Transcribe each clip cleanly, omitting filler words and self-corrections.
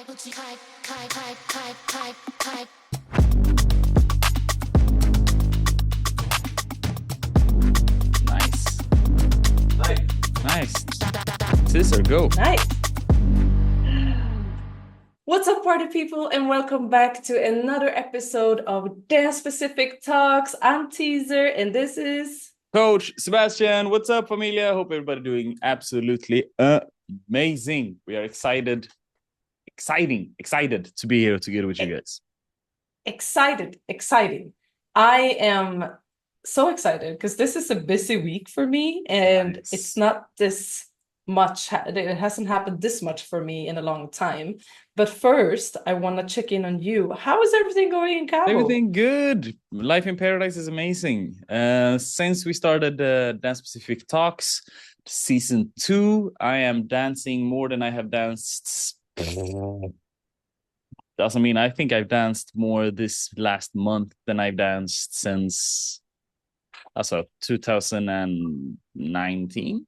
Nice. Nice. T-zer, go. Nice. What's up, party people, and welcome back to another episode of Dance Specific Talks. I'm T-zer, and this is Coach Sebastian. What's up, familia? Hope everybody doing absolutely amazing. We are excited to be here together with you guys. exciting. I am so excited because this is a busy week for me, and Nice. it's not this much. It hasn't happened this much for me in a long time. But first, I want to check in on you. How is everything going in Cabo? Everything good. Life in Paradise is amazing. Since we started Dance Specific Talks season 2, I am dancing more than I have danced. Doesn't mean I think I've danced more this last month than I've danced since 2019.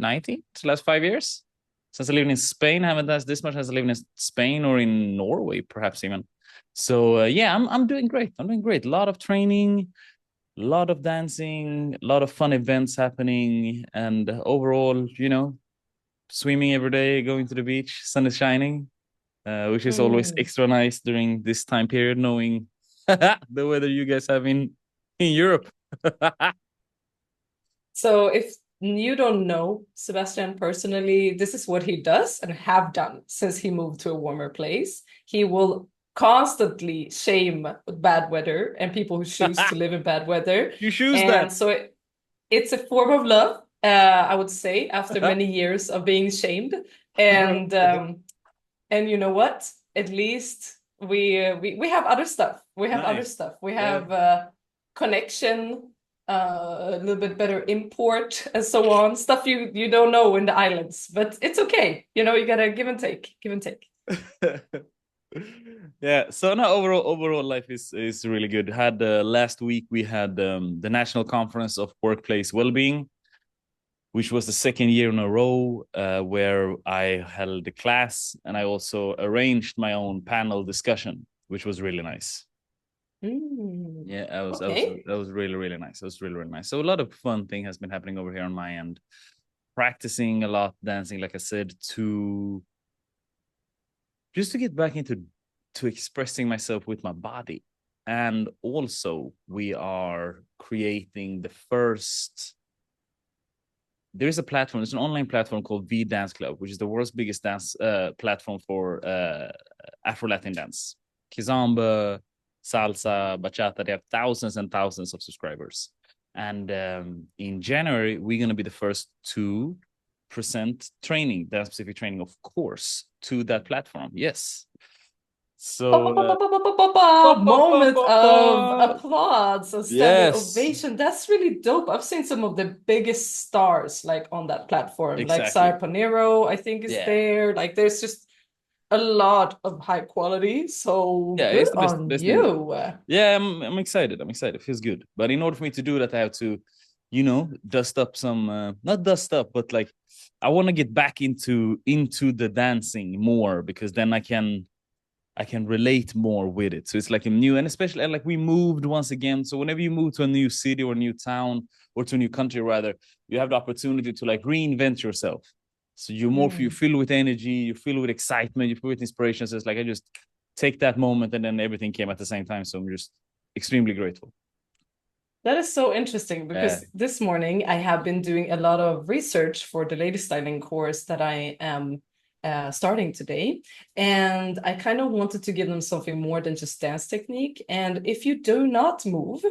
It's the last 5 years. Since I lived in Spain, I haven't danced this much as I lived in Spain or in Norway, perhaps even. So yeah, I'm doing great. A lot of training, a lot of dancing, a lot of fun events happening, and overall, swimming every day, going to the beach, sun is shining, which is always extra nice during this time period, knowing the weather you guys have in Europe. So if you don't know Sebastian personally, this is what he does and have done since he moved to a warmer place. He will constantly shame bad weather and people who choose to live in bad weather. You choose And that. so it's a form of love, I would say, after many years of being shamed. And you know what? At least we have other stuff. We have other Nice. stuff. We have connection, a little bit better import, and so on. Stuff you don't know in the islands, but it's okay. You gotta give and take. Yeah, so no, overall life is really good. Had last week we had the National Conference of Workplace Wellbeing, which was the second year in a row where I held the class, and I also arranged my own panel discussion, which was really nice. Yeah, that was really nice. It was really nice. So a lot of fun thing has been happening over here on my end. Practicing a lot, dancing, like I said, just to get back into expressing myself with my body. And also we are creating the first, there's an online platform called V Dance Club, which is the world's biggest dance platform for Afro-Latin dance. Kizomba, salsa, bachata, they have thousands and thousands of subscribers. And in January, we're going to be the first to present training, dance specific training, of course, to that platform. Yes. So moment of applause, a standing yes. ovation. That's really dope. I've seen some of the biggest stars like on that platform, Exactly. like Sara Panero, I think is there. Like there's just a lot of high quality. So yeah, good it's the best, on best you. Yeah, I'm excited. It feels good. But in order for me to do that, I have to, dust up some, not dust up, but like I want to get back into the dancing more, because then I can relate more with it. So it's like a new, and especially like we moved once again. So whenever you move to a new city or a new town, or to a new country rather, you have the opportunity to like reinvent yourself. So you feel with energy, you feel with excitement, you feel with inspiration. So it's like I just take that moment, and then everything came at the same time. So I'm just extremely grateful. That is so interesting because this morning I have been doing a lot of research for the lady styling course that I am starting today. And I kind of wanted to give them something more than just dance technique. And if you do not move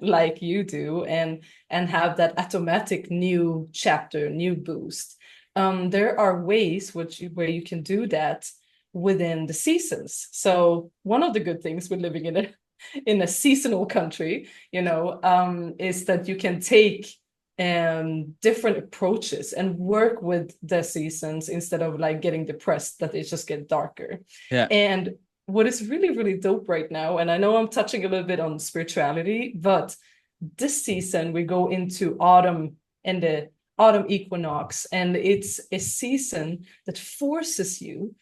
like you do and have that automatic new chapter, new boost, there are ways where you can do that within the seasons. So one of the good things with living in a seasonal country, is that you can take different approaches and work with the seasons instead of like getting depressed that it just get darker. Yeah. And what is really, really dope right now, and I know I'm touching a little bit on spirituality, but this season we go into autumn and the autumn equinox, and it's a season that forces you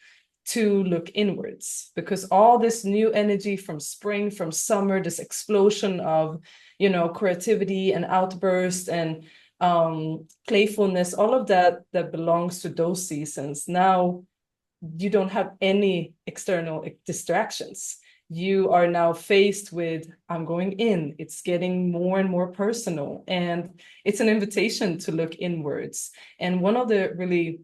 to look inwards, because all this new energy from spring, from summer, this explosion of, creativity and outburst and playfulness, all of that belongs to those seasons. Now you don't have any external distractions. You are now faced with, I'm going in. It's getting more and more personal, and it's an invitation to look inwards. And one of the really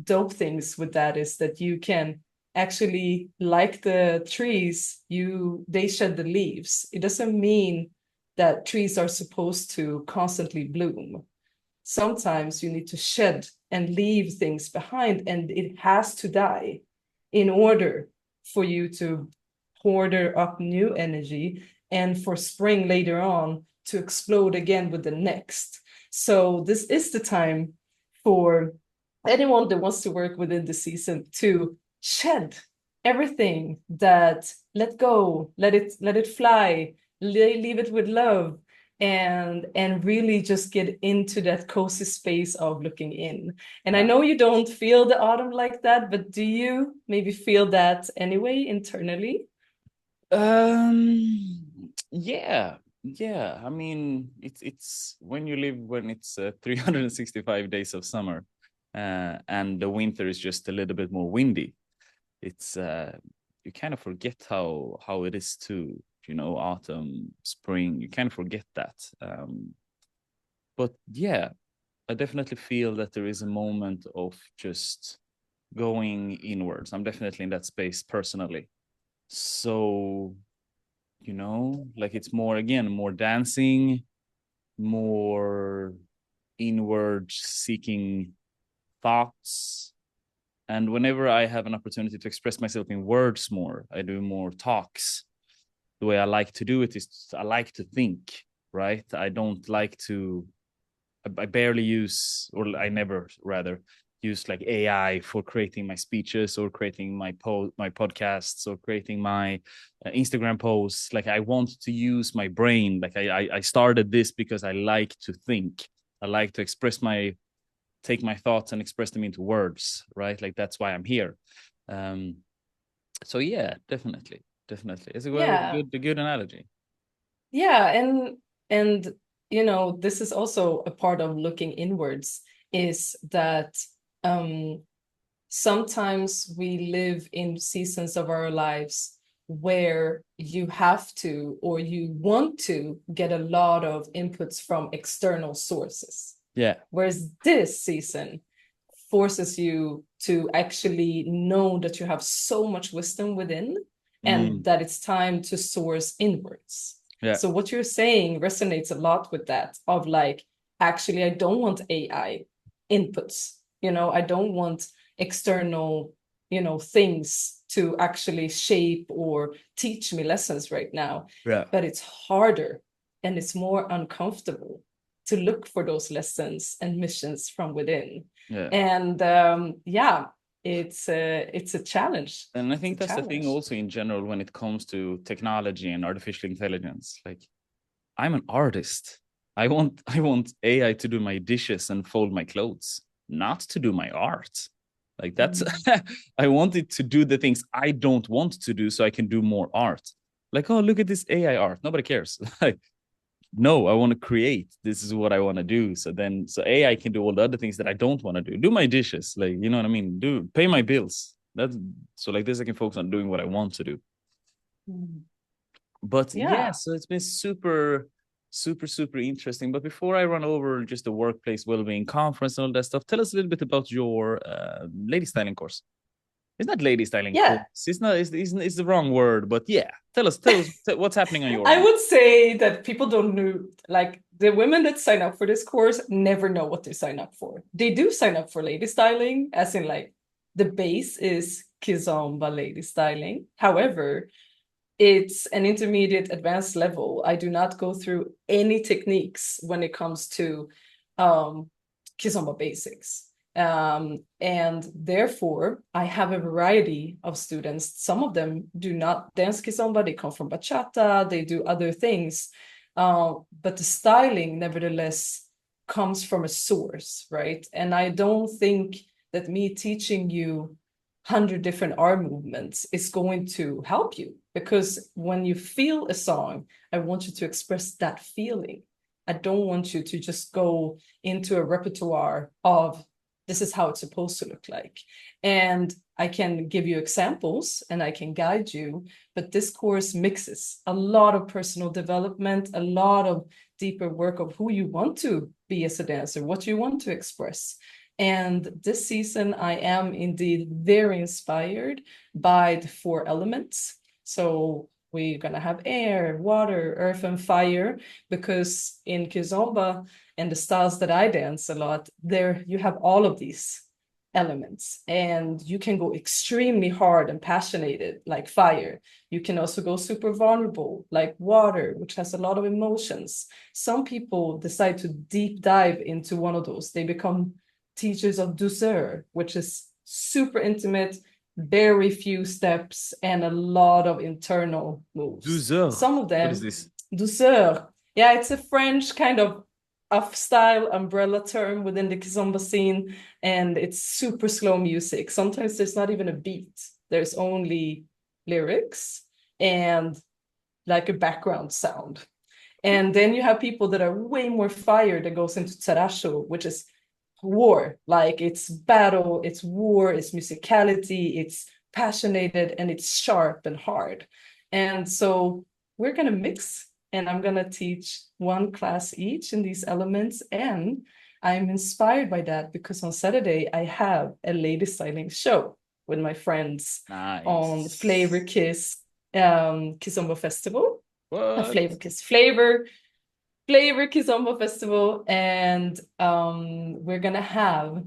dope things with that is that you can actually, like the trees, they shed the leaves. It doesn't mean that trees are supposed to constantly bloom. Sometimes you need to shed and leave things behind, and it has to die in order for you to order up new energy and for spring later on to explode again with the next. So this is the time for anyone that wants to work within the season to shed everything, that let go, let it fly, leave it with love, and really just get into that cozy space of looking in. And I know you don't feel the autumn like that, but do you maybe feel that anyway internally? Yeah. I mean, it's when it's 365 days of summer, and the winter is just a little bit more windy. It's you kind of forget how it is to, autumn, spring. You kind of forget that. But yeah, I definitely feel that there is a moment of just going inwards. I'm definitely in that space personally. So, like it's more, again, more dancing, more inward seeking thoughts. And whenever I have an opportunity to express myself in words more, I do more talks. The way I like to do it is I like to think, right? I don't like to, I barely use, or I never rather use like AI for creating my speeches or creating my podcasts or creating my Instagram posts. Like I want to use my brain. Like I started this because I like to think. I like to take my thoughts and express them into words, right? Like that's why I'm here. So yeah, definitely. It's a good analogy. Yeah, and this is also a part of looking inwards, is that sometimes we live in seasons of our lives where you have to, or you want to, get a lot of inputs from external sources. Yeah. Whereas this season forces you to actually know that you have so much wisdom within, and that it's time to source inwards. Yeah. So what you're saying resonates a lot with that, of like, actually, I don't want AI inputs. I don't want external, things to actually shape or teach me lessons right now. Yeah. But it's harder and it's more uncomfortable to look for those lessons and missions from within. Yeah. And it's a challenge. And I think that's the thing also in general when it comes to technology and artificial intelligence. Like, I'm an artist. I want AI to do my dishes and fold my clothes, not to do my art. Like that's I want it to do the things I don't want to do so I can do more art. Like, oh, look at this AI art. Nobody cares. Like, no, I want to create. This is what I want to do. So AI can do all the other things that I don't want to do. Do my dishes, like, you know what I mean? Pay my bills. That's so like this I can focus on doing what I want to do. But yeah, so it's been super interesting. But before I run over just the workplace well-being conference and all that stuff, tell us a little bit about your lady styling course. It's not lady styling course. It's not. It's the wrong word. But yeah, tell us what's happening on your end. I would say that people don't know, like the women that sign up for this course never know what they sign up for. They do sign up for lady styling, as in like the base is Kizomba lady styling. However, it's an intermediate advanced level. I do not go through any techniques when it comes to Kizomba basics. And therefore, I have a variety of students. Some of them do not dance Kizomba, they come from bachata, they do other things. But the styling, nevertheless, comes from a source, right? And I don't think that me teaching you 100 different arm movements is going to help you, because when you feel a song, I want you to express that feeling. I don't want you to just go into a repertoire of this is how it's supposed to look like. And I can give you examples and I can guide you, but this course mixes a lot of personal development, a lot of deeper work of who you want to be as a dancer, what you want to express. And this season, I am indeed very inspired by the 4 elements. So we're going to have air, water, earth, and fire, because in Kizomba and the styles that I dance a lot, there you have all of these elements, and you can go extremely hard and passionate like fire. You can also go super vulnerable like water, which has a lot of emotions. Some people decide to deep dive into one of those. They become teachers of douceur, which is super intimate, very few steps, and a lot of internal moves. Douceur. Some of them. What is this? Douceur. Yeah, it's a French kind of style umbrella term within the kizomba scene, and it's super slow music. Sometimes there's not even a beat. There's only lyrics and like a background sound. And then you have people that are way more fire that goes into tsarasho, which is war. Like it's battle, it's war, it's musicality, it's passionate, and it's sharp and hard. And so we're going to mix, and I'm going to teach 1 class each in these elements. And I'm inspired by that because on Saturday I have a lady styling show with my friends on Flavor Kiss Kizomba Festival. What? Flavor Kizomba Festival. And we're going to have,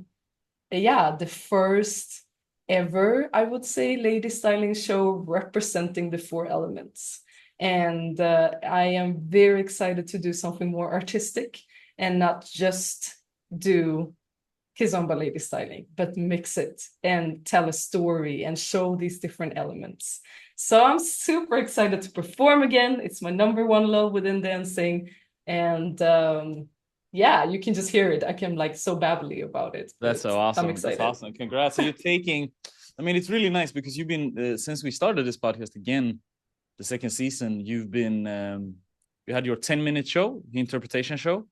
the first ever, I would say, lady styling show representing the 4 elements. And I am very excited to do something more artistic and not just do Kizomba lady styling, but mix it and tell a story and show these different elements. So I'm super excited to perform again. It's my #1 love within dancing. And you can just hear it. I can like so babbly about it. That's so awesome. I'm excited. That's awesome. Congrats. So you're taking, I mean, it's really nice because you've been, since we started this podcast again, the 2nd season, you've been, you had your 10-minute show, the interpretation show,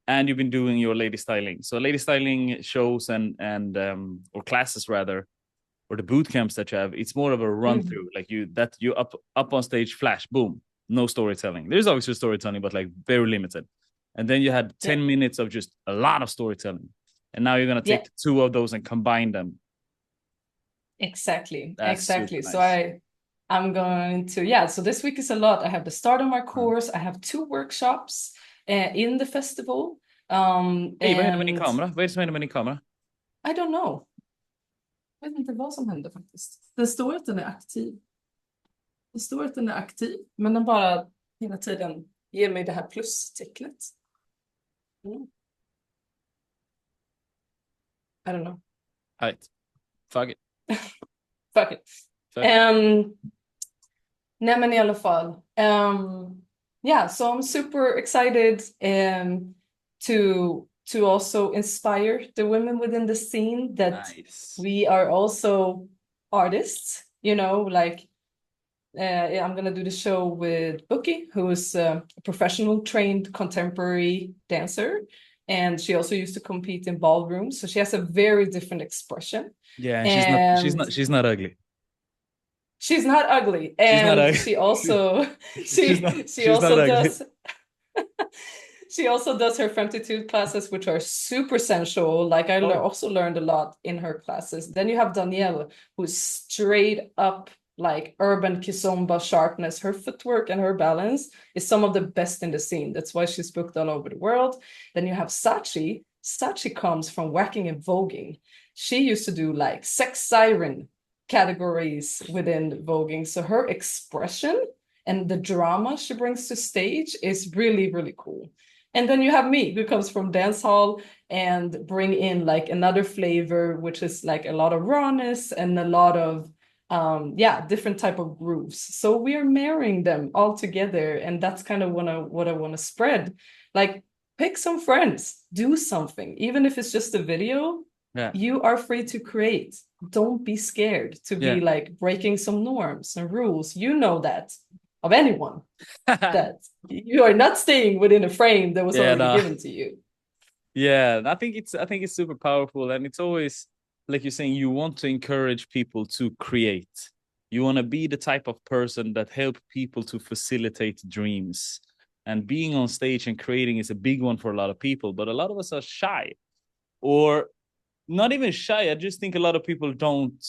and you've been doing your lady styling. So lady styling shows and or classes rather, or the boot camps that you have, it's more of a run through. Like you up on stage, flash, boom, no storytelling. There's obviously storytelling, but like very limited. And then you had 10 minutes of just a lot of storytelling. And now you're going to take 2 of those and combine them. Exactly. Exactly. Nice. So I'm going to, so this week is a lot. I have the start of my course. I have 2 workshops in the festival. Hey, vad händer med din kamera? Vad är det som händer med din kamera? I don't know. Jag vet inte vad som händer faktiskt. Det står att den är aktiv. Det står att den är aktiv, men den bara hela tiden ger mig det här plustecknet. I don't know. Right. Fuck it. Fuck it. Nej, men i alla fall. So I'm super excited to also inspire the women within the scene that we are also artists, like I'm going to do the show with Bookie, who is a professional trained contemporary dancer. And she also used to compete in ballrooms. So she has a very different expression. Yeah, and she's not ugly. She's not ugly. And she also she also does her femtitude classes, which are super sensual. Like I also learned a lot in her classes. Then you have Danielle, who's straight up like urban kizomba sharpness. Her footwork and her balance is some of the best in the scene. That's why she's booked all over the world. Then you have Sachi. Sachi comes from whacking and voguing. She used to do like sex siren categories within voguing. So her expression and the drama she brings to stage is really, really cool. And then you have me, who comes from dance hall and bring in like another flavor, which is like a lot of rawness and a lot of different type of grooves. So we are marrying them all together, and that's kind of what I want to spread. Like, pick some friends, do something, even if it's just a video. Yeah. You are free to create. Don't be scared to be like breaking some norms and rules. You know that of anyone that you are not staying within a frame that was already given to you. Yeah, I think it's super powerful, and it's always like you're saying, you want to encourage people to create. You want to be the type of person that help people to facilitate dreams. And being on stage and creating is a big one for a lot of people, but a lot of us are shy, or not even shy. I just think a lot of people don't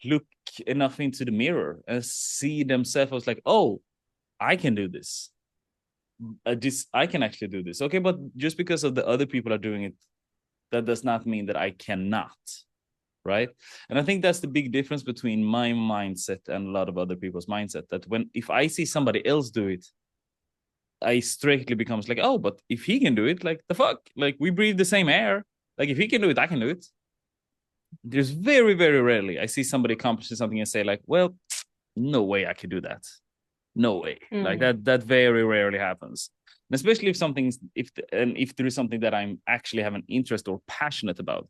look enough into the mirror and see themselves as like, oh, I can do this. I can actually do this. Okay, but just because of the other people are doing it, that does not mean that I cannot, right? And I think that's the big difference between my mindset and a lot of other people's mindset. That if I see somebody else do it, I strictly becomes like, oh, but if he can do it, like the fuck, like we breathe the same air. Like if he can do it, I can do it. There's very, very rarely I see somebody accomplishing something and say like, well, no way I could do that. No way. Like that very rarely happens. And especially if there is something that I'm actually have an interest or passionate about,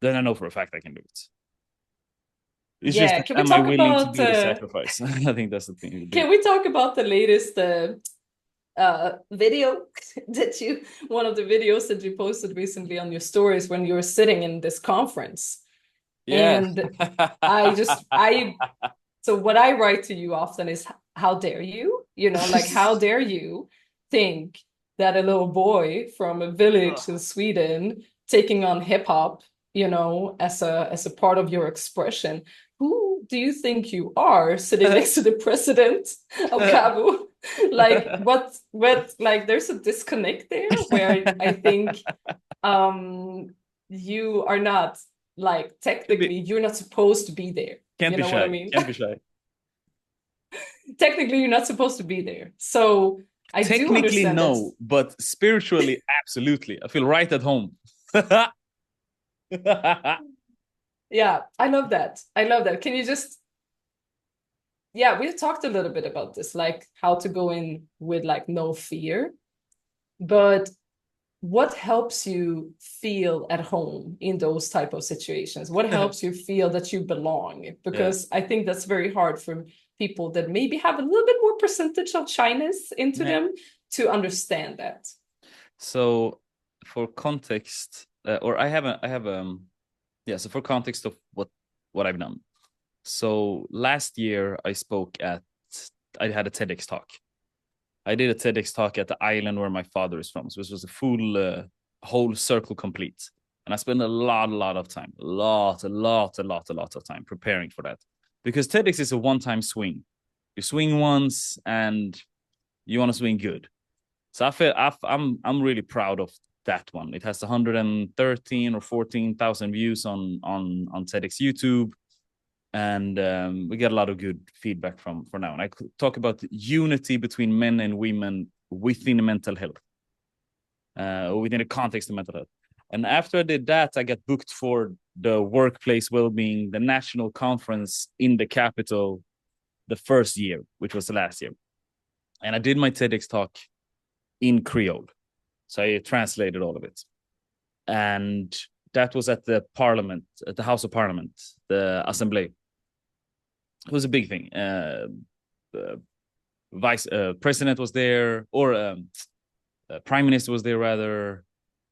then I know for a fact I can do it. It's just, can we am I talk willing about to do the sacrifice? I think that's the thing. Can we talk about the latest video that one of the videos that you posted recently on your stories when you were sitting in this conference? Yeah. And so what I write to you often is, how dare you? You know, like, how dare you think that a little boy from a village in Sweden taking on hip hop, you know, as a part of your expression, who do you think you are sitting next to the president of Cabo? Like, what, like, there's a disconnect there where I think you are not, like, technically, you're not supposed to be there. Can't you be know shy. what I mean? Can't be shy. Technically, you're not supposed to be there. So I do understand no, but spiritually, absolutely. I feel right at home. Yeah, I love that. I love that. Can you just, yeah, we've talked a little bit about this, like how to go in with like no fear, but what helps you feel at home in those type of situations? What helps you feel that you belong? Because I think that's very hard for people that maybe have a little bit more percentage of shyness into them to understand that. So for context, or I have so for context of what I've done. So last year I had a TEDx talk. I did a TEDx talk at the island where my father is from. So this was a full whole circle complete. And I spent a lot of time, a lot of time preparing for that. Because TEDx is a one-time swing. You swing once and you want to swing good. So I'm really proud of that one. It has 113 or 14,000 views on TEDx YouTube, and we get a lot of good feedback from for now. And I talk about the unity between men and women within mental health, within the context of mental health. And after I did that, I got booked for the workplace well-being, the national conference in the capital, the first year, which was the last year. And I did my TEDx talk in Creole. So I translated all of it. And that was at the parliament, at the House of Parliament, the Assembly. It was a big thing. The vice president was there, or prime minister was there, rather.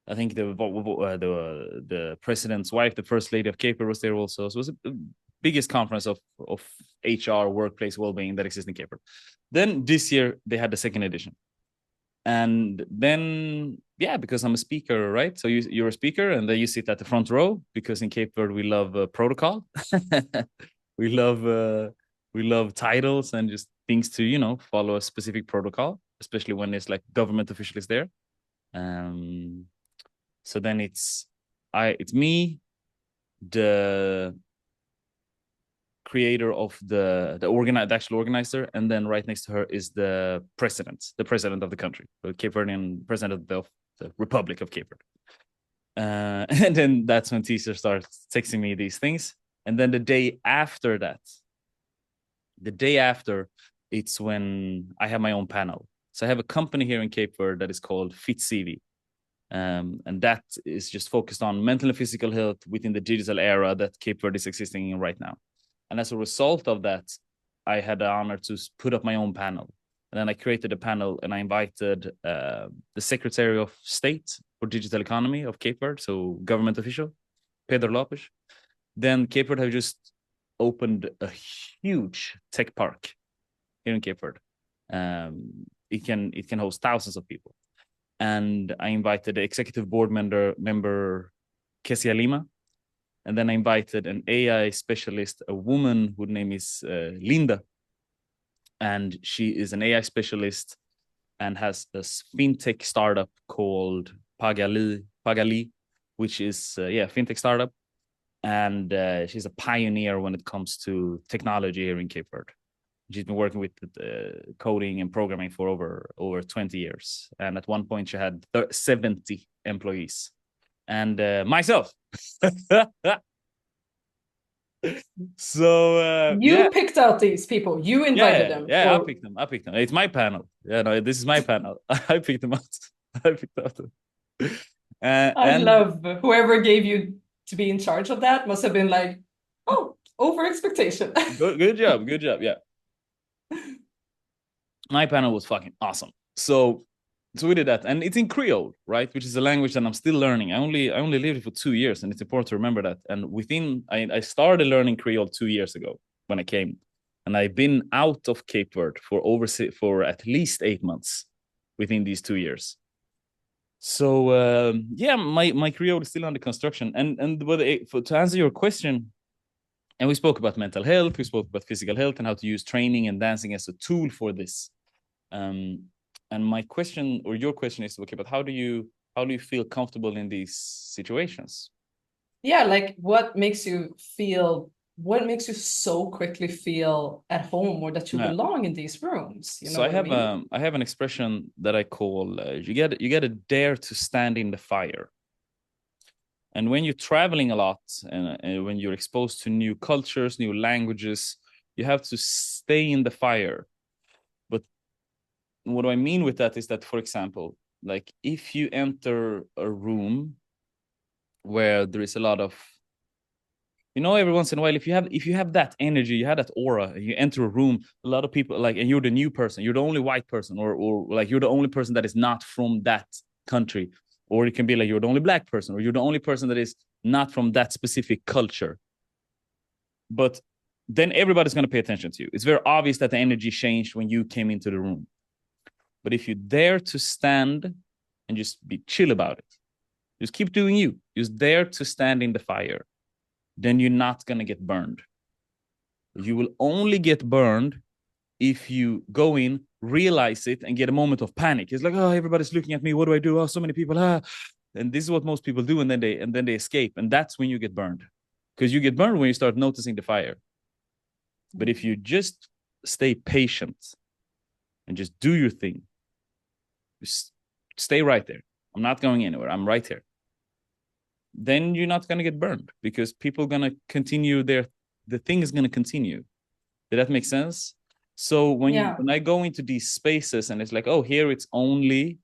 I think the president's wife, the first lady of Cape Verde, was there also. So it was the biggest conference of HR, workplace well-being that exists in Cape Verde. Then this year they had the second edition. And then, because I'm a speaker, right? So you're a speaker, and then you sit at the front row, because in Cape Verde we love protocol. we love titles and just things to follow a specific protocol, especially when it's like government officials there. So then it's me, the creator of the actual organizer, and then right next to her is the president of the country, the Cape Verdean president of the Republic of Cape Verde. And then that's when T-zer starts texting me these things. And then the day after, it's when I have my own panel. So I have a company here in Cape Verde that is called Fit CV. And that is just focused on mental and physical health within the digital era that Cape Verde is existing in right now. And as a result of that, I had the honor to put up my own panel. And then I created a panel and I invited the Secretary of State for Digital Economy of Cape Verde, so government official, Pedro Lopes. Then Cape Verde have just opened a huge tech park here in Cape Verde. It can host thousands of people. And I invited the executive board member Kesia Lima. And then I invited an AI specialist, a woman whose name is Linda. And she is an AI specialist and has a fintech startup called Pagali, which is fintech startup. And she's a pioneer when it comes to technology here in Cape Verde. She's been working with coding and programming for over 20 years. And at one point, she had 70 employees. And myself. So you picked out these people. You invited them. Yeah, I picked them. It's my panel. Yeah, no, this is my panel. I picked them out. I picked out them. I love whoever gave you to be in charge of that must have been like, oh, over expectation. Good job. Yeah. My panel was fucking awesome. So we did that, and it's in Creole, right? Which is a language that I'm still learning. I only lived it for 2 years, and it's important to remember that. And I started learning Creole 2 years ago when I came, and I've been out of Cape Verde for at least 8 months within these 2 years. So my Creole is still under construction. And to answer your question, and we spoke about mental health, we spoke about physical health, and how to use training and dancing as a tool for this. And my question, or your question, is, okay, but how do you feel comfortable in these situations? Yeah, like what makes you so quickly feel at home, or that you belong in these rooms? You know, so I have an expression that I call you got to dare to stand in the fire. And when you're traveling a lot, and when you're exposed to new cultures, new languages, you have to stay in the fire. But what do I mean with that is that, for example, like if you enter a room where there is a lot of, every once in a while, if you have that energy, you have that aura, and you enter a room, a lot of people, like, and you're the new person, you're the only white person, or like you're the only person that is not from that country, or it can be like you're the only black person, or you're the only person that is not from that specific culture. But then everybody's going to pay attention to you. It's very obvious that the energy changed when you came into the room. But if you dare to stand and just be chill about it, just keep doing you, just dare to stand in the fire, then you're not going to get burned. You will only get burned if you go in, realize it, and get a moment of panic. It's like, oh, everybody's looking at me. What do I do? Oh, so many people. And this is what most people do, and then they escape. And that's when you get burned. Because you get burned when you start noticing the fire. But if you just stay patient and just do your thing, just stay right there. I'm not going anywhere. I'm right here. Then you're not going to get burned, because people are going to continue the thing is going to continue. Did that make sense? So when I go into these spaces and it's like, oh, here it's only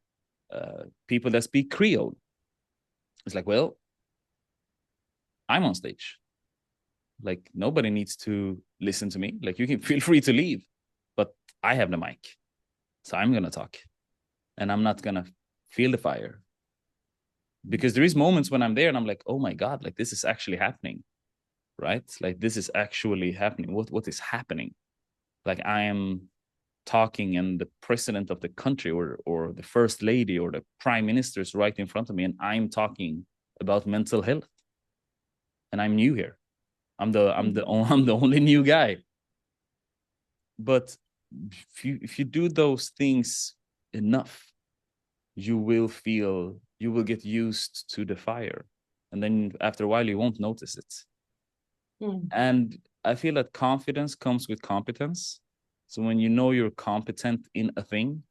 people that speak Creole. It's like, well, I'm on stage. Like, nobody needs to listen to me. Like, you can feel free to leave, but I have the mic. So I'm going to talk, and I'm not going to feel the fire. Because there is moments when I'm there and I'm like, oh my God, like this is actually happening, right? Like this is actually happening. What is happening? Like I am talking and the president of the country or the first lady or the prime minister is right in front of me, and I'm talking about mental health. And I'm new here. I'm the only new guy. But if you do those things enough, you will get used to the fire, and then after a while you won't notice it. And I feel that confidence comes with competence. So when you know you're competent in a thing,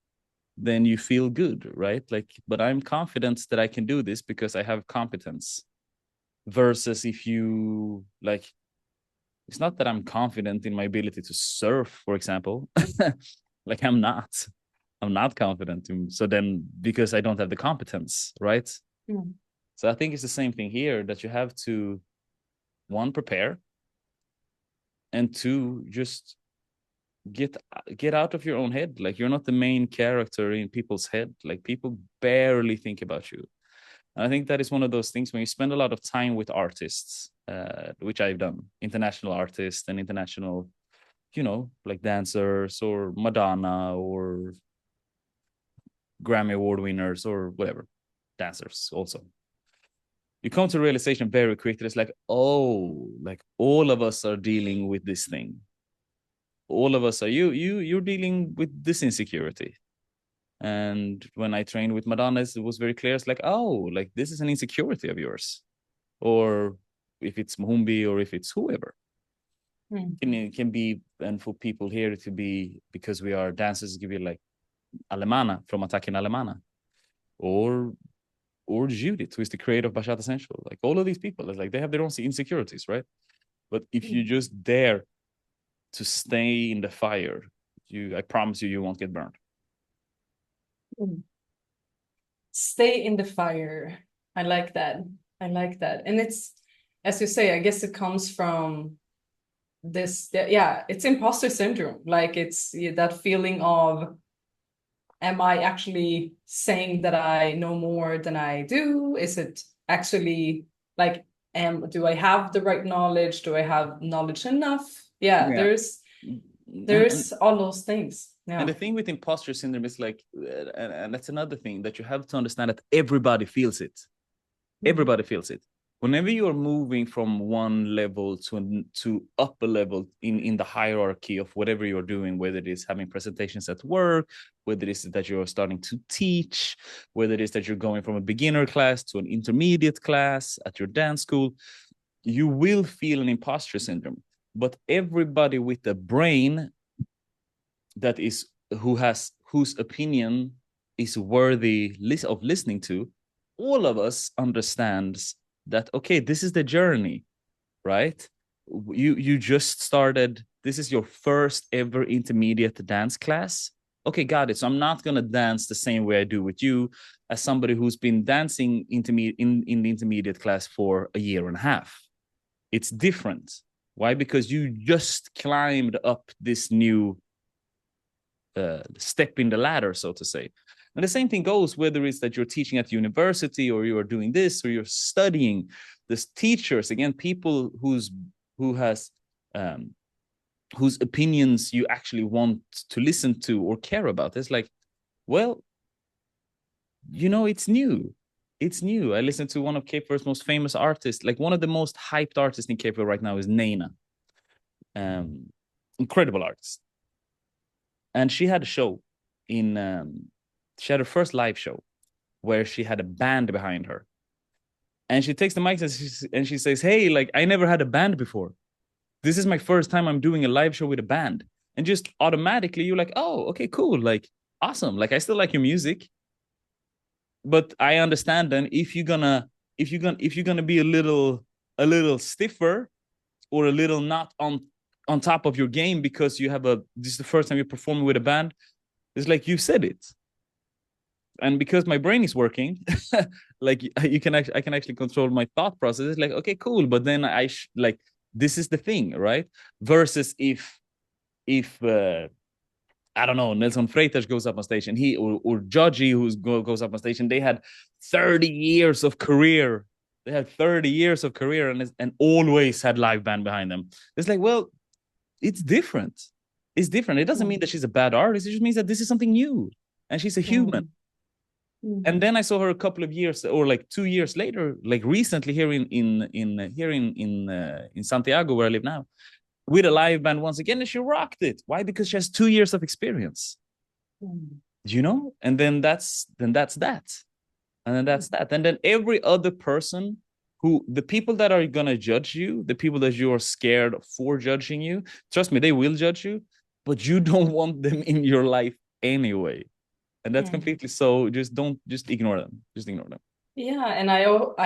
then you feel good, right? Like, but I'm confident that I can do this because I have competence. Versus if you like, it's not that I'm confident in my ability to surf, for example. Like I'm not I'm not confident. So then, because I don't have the competence, right? So I think it's the same thing here, that you have to, one, prepare, and two, just get out of your own head. Like, you're not the main character in people's head. Like, people barely think about you. And I think that is one of those things when you spend a lot of time with artists, which I've done, international artists and international, like dancers or Madonna or Grammy Award winners or whatever, dancers also. You come to realization very quickly. It's like, oh, like all of us are dealing with this thing. All of us are, you're dealing with this insecurity. And when I trained with Madonna, it was very clear. It's like, oh, like this is an insecurity of yours. Or if it's Muhumbi or if it's whoever. It can be, and for people here to be, because we are dancers, give you like Alemana from Attacking Alemana. Or Judith, who is the creator of Bachata Essential. Like all of these people, it's like they have their own insecurities, right? But if you just dare to stay in the fire, I promise you won't get burned. Stay in the fire. I like that. And it's, as you say, I guess it comes from this, it's imposter syndrome. Like it's that feeling of, am I actually saying that I know more than I do? Is it actually like, do I have the right knowledge? Do I have knowledge enough? There's all those things. Yeah. And the thing with imposter syndrome is like, and that's another thing that you have to understand, that everybody feels it. Everybody feels it. Whenever you are moving from one level to upper level in the hierarchy of whatever you're doing, whether it is having presentations at work, whether it is that you're starting to teach, whether it is that you're going from a beginner class to an intermediate class at your dance school, you will feel an imposter syndrome. But everybody with a brain that is, whose opinion is worthy of listening to, all of us understands that, okay, this is the journey, right? You just started, this is your first ever intermediate dance class. Okay, got it. So I'm not going to dance the same way I do with you as somebody who's been dancing in the intermediate class for a year and a half. It's different. Why? Because you just climbed up this new step in the ladder, so to say. And the same thing goes whether it's that you're teaching at university or you're doing this or you're studying. There's teachers, again, people whose opinions you actually want to listen to or care about. It's like, well, it's new. It's new. I listened to one of Cape Verde's most famous artists, like one of the most hyped artists in Cape Verde right now is Nena. Incredible artist. And she had a show she had her first live show where she had a band behind her. And she takes the mic and she says, hey, like, I never had a band before. This is my first time I'm doing a live show with a band. And just automatically you're like, oh, okay, cool. Like, awesome. Like, I still like your music. But I understand then if you're gonna be a little stiffer or a little not on top of your game because you have this is the first time you're performing with a band, it's like, you said it. And because my brain is working, like I can actually control my thought process. It's like, okay, cool. But then like, this is the thing, right? Versus if I don't know, Nelson Freitas goes up on stage and or Judgy goes up on stage and they had 30 years of career. They had 30 years of career and always had live band behind them. It's like, well, it's different. It's different. It doesn't mean that she's a bad artist. It just means that this is something new and she's a human. And then I saw her a couple of years or like 2 years later, like recently here in Santiago, where I live now, with a live band once again, and she rocked it. Why? Because she has 2 years of experience. And then that's that. And then that's that. And then every other person the people that are gonna judge you, the people that you are scared for judging you, trust me, they will judge you, but you don't want them in your life anyway. And that's completely so. Just ignore them. Just ignore them. Yeah, and I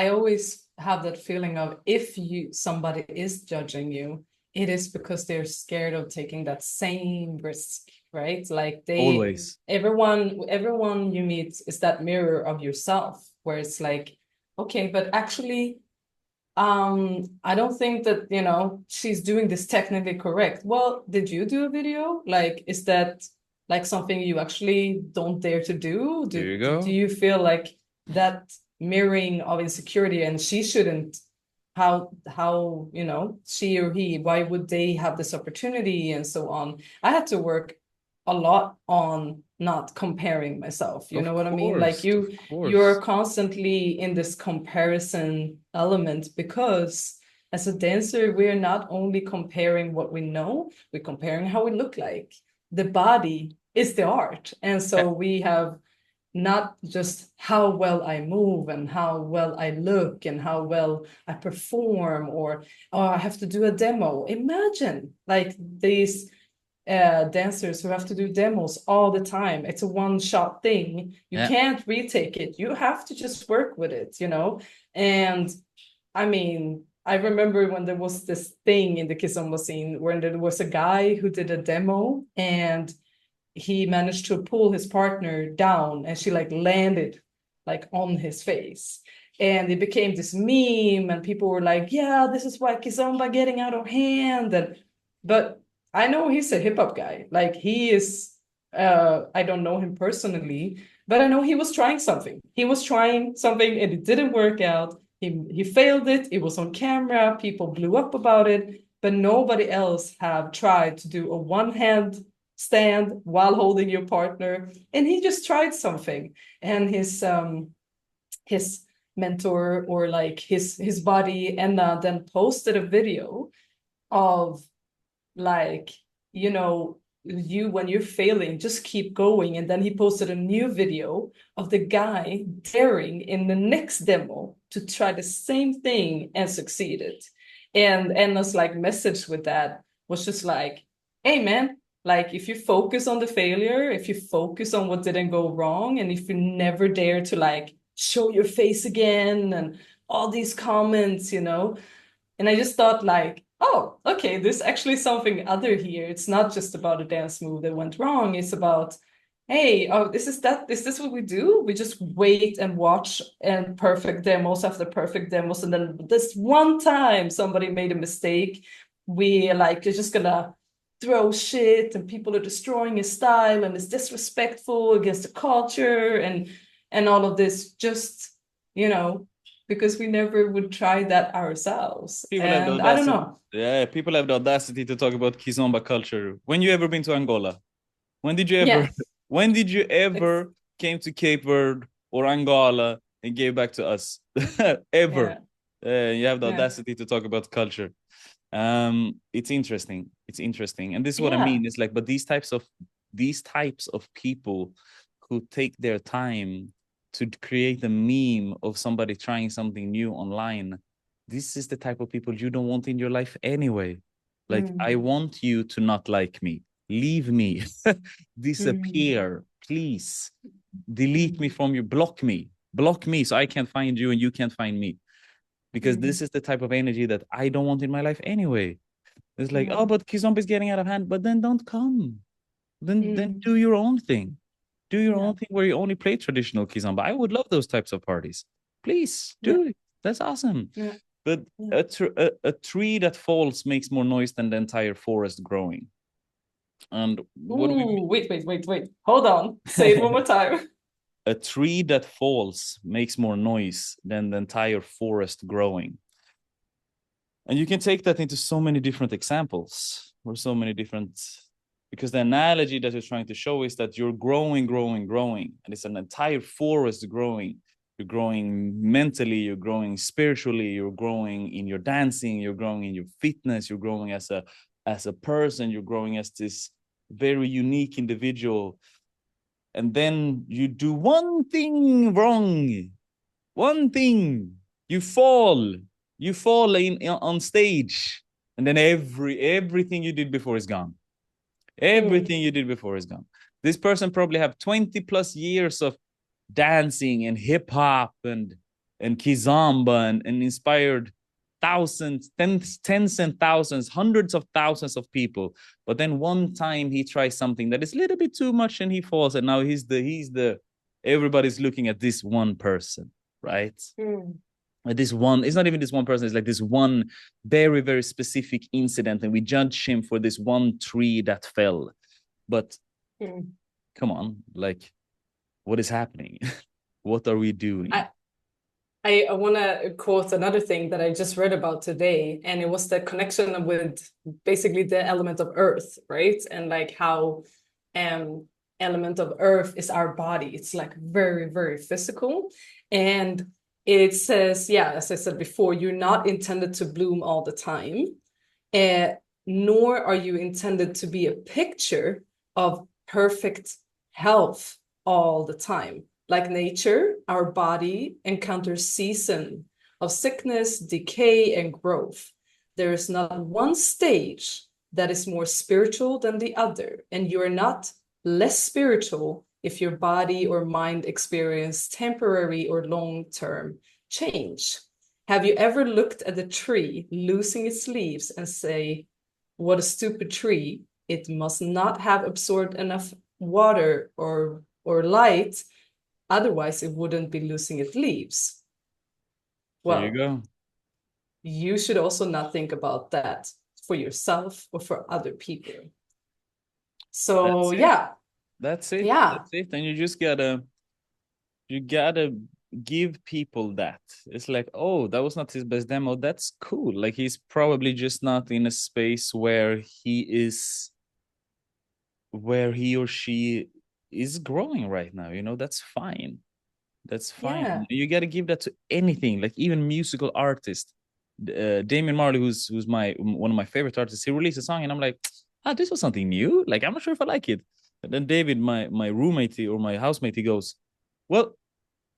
always have that feeling of, if somebody is judging you, It is because they're scared of taking that same risk, right? Like Always. everyone you meet is that mirror of yourself, where it's like, okay, but actually, I don't think that, she's doing this technically correct. Well, did you do a video? Like, is that like something you actually don't dare to do? There you Do go. you feel like that mirroring of insecurity, and she shouldn't, how, she or he, why would they have this opportunity and so on? I had to work a lot on not comparing myself. You Of know what I mean? Like course, of you're course. constantly in this comparison element, because as a dancer, we're not only comparing what we know, we're comparing how we look like. The body is the art. And Yeah. so we have not just how well I move and how well I look and how well I perform, or oh, I have to do a demo. Imagine like these dancers who have to do demos all the time. It's a one-shot thing. You Yeah. can't retake it. You have to just work with it. And I mean, I remember when there was this thing in the kizomba scene where there was a guy who did a demo, and he managed to pull his partner down, and she like landed like on his face. And it became this meme, and people were like, yeah, this is why kizomba getting out of hand. But I know he's a hip-hop guy. Like he is, I don't know him personally, but I know he was trying something. He was trying something and it didn't work out. He failed it. It was on camera. People blew up about it, but nobody else have tried to do a one-hand stand while holding your partner. And he just tried something. And his mentor, or like his body, Enna, then posted a video of like, you, when you're failing, just keep going. And then he posted a new video of the guy daring in the next demo to try the same thing and succeeded. And Enna's like message with that was just like, hey man, like if you focus on the failure, if you focus on what didn't go wrong, and if you never dare to like show your face again and all these comments. And I just thought like, oh, okay, there's actually something other here. It's not just about a dance move that went wrong. It's about, hey, oh, is this what we do? We just wait and watch and perfect demos after perfect demos. And then this one time somebody made a mistake, we like, you're just gonna throw shit, and people are destroying his style, and it's disrespectful against the culture, and all of this, just, you know, because we never would try that ourselves. People have the And I don't audacity. know. Yeah, people have the audacity to talk about kizomba culture. When you ever been to Angola? When did you ever? Yes. When did you It's, ever came to Cape Verde or Angola and gave back to us? Ever? yeah. You have the Yeah. audacity to talk about culture. It's interesting. It's interesting, and this is what I Yeah. mean. It's like, but these types of people who take their time to create a meme of somebody trying something new online. This is the type of people you don't want in your life anyway. Like, I Mm. want you to not like me. Leave me. Mm. Disappear, please. Delete me Mm. from your, block me so I can't find you and you can't find me, because this Mm. is the type of energy that I don't want in my life anyway. It's like, Yeah. oh, but Kizomba is getting out of hand, but then don't come. Then Mm. do your own thing. Do your Yeah. own thing where you only play traditional Kizomba. I would love those types of parties. Please Yeah. do it. That's awesome. Yeah. But Yeah. a tree that falls makes more noise than the entire forest growing. And what do we Ooh, wait. Hold on. Say it one more mean? time. A tree that falls makes more noise than the entire forest growing. And you can take that into so many different examples, or so many different, because the analogy that you're trying to show is that you're growing, and it's an entire forest growing. You're growing mentally, you're growing spiritually, you're growing in your dancing, you're growing in your fitness, you're growing as a person, you're growing as this very unique individual. And then you do one thing wrong, one thing, you fall, on stage, and then everything you did before is gone. Mm. Everything you did before is gone. This person probably have 20 plus years of dancing and hip hop and kizomba and inspired thousands, tens and thousands, hundreds of thousands of people. But then one time he tries something that is a little bit too much and he falls. And now everybody's looking at this one person, right? This one, it's not even this one person, it's like this one very, very specific incident. And we judge him for this one tree that fell. But come on, like, what is happening? What are we doing? I want to quote another thing that I just read about today, and it was the connection with basically the element of earth, right? And like how element of earth is our body. It's like very, very physical. And it says, yeah, as I said before, you're not intended to bloom all the time, nor are you intended to be a picture of perfect health all the time. Like nature, our body encounters season of sickness, decay, and growth. There is not one stage that is more spiritual than the other, and you are not less spiritual if your body or mind experience temporary or long-term change. Have you ever looked at a tree losing its leaves and say, what a stupid tree, it must not have absorbed enough water or light, otherwise it wouldn't be losing its leaves? Well, there you go. You should also not think about that for yourself or for other people. So that's it. And you just gotta give people that. It's like, oh, that was not his best demo. That's cool. Like, he's probably just not in a space where he or she is growing right now. That's fine. That's fine. Yeah. You got to give that to anything, like even musical artists. Damian Marley, who's one of my favorite artists, he released a song and I'm like, this was something new. Like, I'm not sure if I like it. And then David, my roommate or my housemate, he goes, well,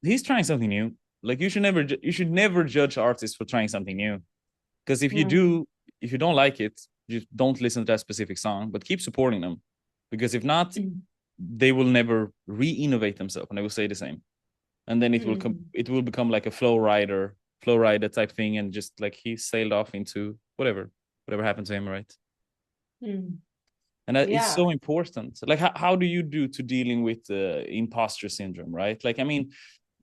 he's trying something new. Like, you should never judge artists for trying something new. Because if you don't like it, you don't listen to that specific song, but keep supporting them. Because if not, they will never re-innovate themselves and they will say the same. And then it will become like a flow rider type thing, and just like he sailed off into whatever happened to him, right? And that is so important. Like, how do you do to dealing with imposter syndrome, right? Like, I mean,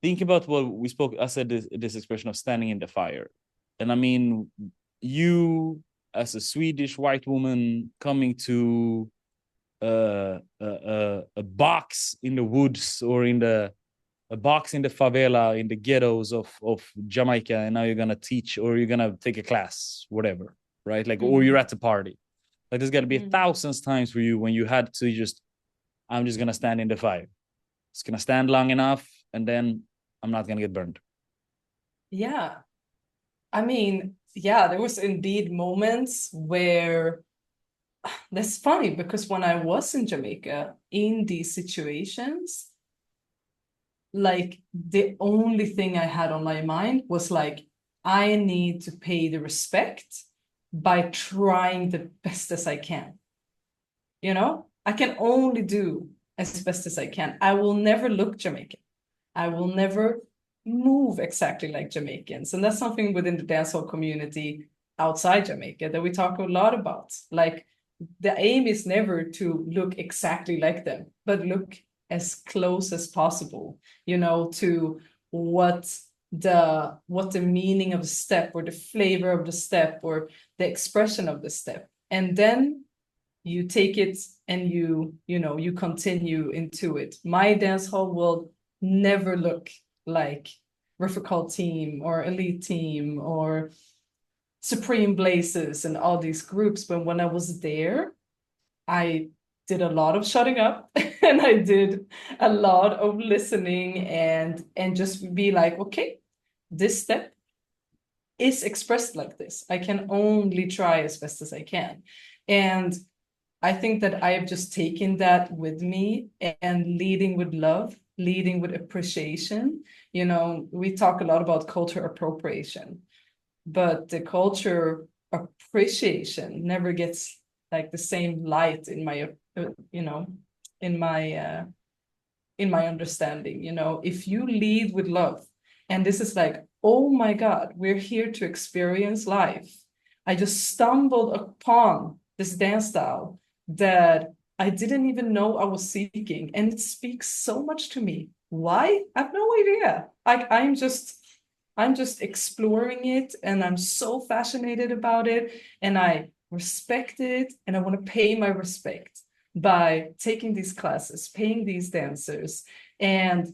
think about what we spoke. I said this expression of standing in the fire, and I mean, you as a Swedish white woman coming to a box in the woods or a box in the favela, in the ghettos of Jamaica, and now you're gonna teach or you're gonna take a class, whatever, right? Like, or you're at the party. Like, there's gotta be a thousand times for you when you had to I'm just gonna stand in the fire. It's gonna stand long enough, and then I'm not gonna get burned. Yeah. I mean, there was indeed moments where that's funny, because when I was in Jamaica in these situations, like the only thing I had on my mind was like, I need to pay the respect by trying the best as I can. I can only do as best as I can. I will never look Jamaican. I will never move exactly like Jamaicans. And that's something within the dancehall community outside Jamaica that we talk a lot about. Like, the aim is never to look exactly like them, but look as close as possible, to what the meaning of the step or the flavor of the step or the expression of the step. And then you take it and you continue into it. My dance hall will never look like Rifficult Team or Elite Team or Supreme Blazes and all these groups. But when I was there, I did a lot of shutting up and I did a lot of listening and just be like, okay, this step is expressed like this. I can only try as best as I can. And I think that I have just taken that with me and leading with love, leading with appreciation. We talk a lot about culture appropriation, but the culture appreciation never gets like the same light in my in my understanding. If you lead with love, and this is like oh my God, we're here to experience life. I just stumbled upon this dance style that I didn't even know I was seeking. And it speaks so much to me. Why? I have no idea. I'm just exploring it, and I'm so fascinated about it, and I respect it, and I want to pay my respect by taking these classes, paying these dancers, and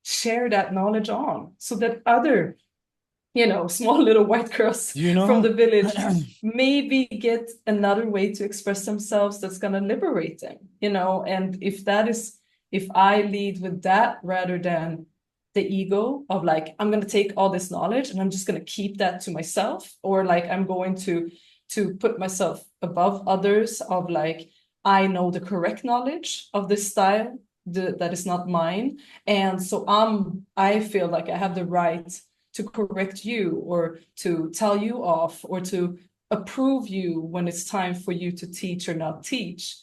share that knowledge on so that other small little white girls You from know, the village maybe get another way to express themselves that's going to liberate them, and if I lead with that rather than the ego of like, I'm going to take all this knowledge and I'm just going to keep that to myself, or like I'm going to put myself above others of like, I know the correct knowledge of this style that is not mine, and so I feel like I have the right to correct you or to tell you off or to approve you when it's time for you to teach or not teach,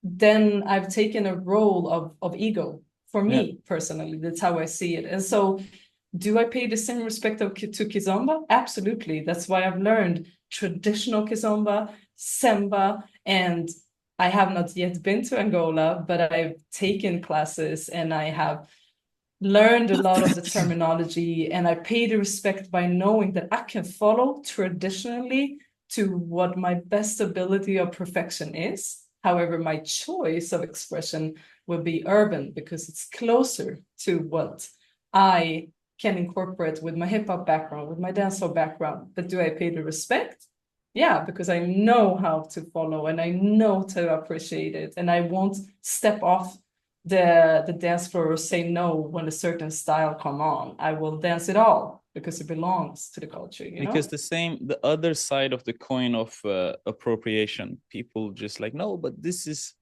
then I've taken a role of ego for yeah, me personally. That's how I see it. And so do I pay the same respect to Kizomba? Absolutely. That's why I've learned traditional Kizomba, Semba, and I have not yet been to Angola, but I've taken classes and I have learned a lot of the terminology, and I pay the respect by knowing that I can follow traditionally to what my best ability of perfection is. However, my choice of expression will be urban because it's closer to what I can incorporate with my hip hop background, with my dancehall background. But do I pay the respect? Yeah, because I know how to follow and I know to appreciate it, and I won't step off the dance floor or say no when a certain style come on. I will dance it all because it belongs to the culture, because the other side of the coin of appropriation, people just like, no, but this is